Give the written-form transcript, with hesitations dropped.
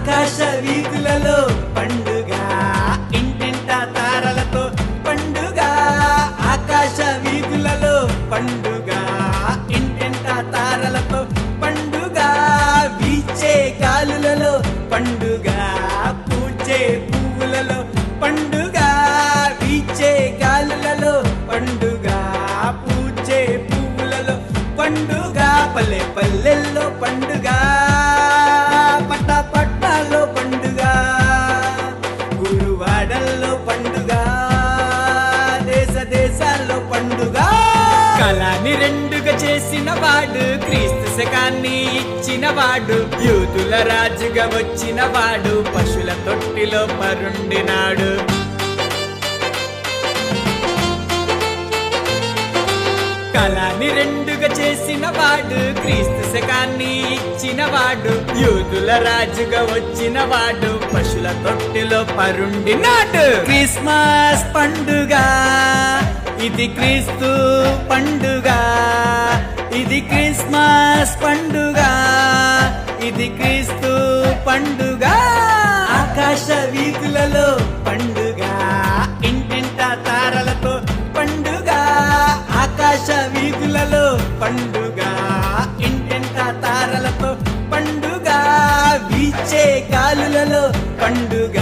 ఆకాశ వీధులలో పండుగ, ఇంటింటా తారలతో పండుగ. ఆకాశ వీధులలో పండుగ, ఇంటింటా తారలతో పండుగ. వీచే గాలులలో పండుగ, పూచే పువ్వులలో పండుగ. వీచే గాలులలో పండుగ, పూచే పువ్వులలో పండుగ. పల్లె పల్లెల్లో పండుగ, పట్ట పట్టాల్లో పండుగ, గురువాడల్లో పండుగ, దేశ దేశాల్లో పండుగ. కళని రెండుగా చేసిన వాడు, క్రీస్తు శకాన్ని ఇచ్చిన వాడు, యూదుల రాజుగా వచ్చిన వాడు, పశుల తొట్టిలో పరుండినాడు. కళని రెండుగా చేసిన వాడు, క్రీస్తు శకాన్ని ఇచ్చిన వాడు, యూదుల రాజుగా వచ్చిన వాడు, పశుల తొట్టిలో పరుండినాడు. క్రిస్మస్ పండుగ, ఇది క్రీస్తు పండుగ, ఇది క్రిస్మస్ పండుగ, ఇది క్రీస్తు పండుగ. ఆకాశ వీధులలో పండుగ, ఇంటింటా తారలతో పండుగ. ఆకాశ వీధులలో పండుగ, ఇంటింటా తారలతో పండుగ. వీచే గాలులలో పండుగ,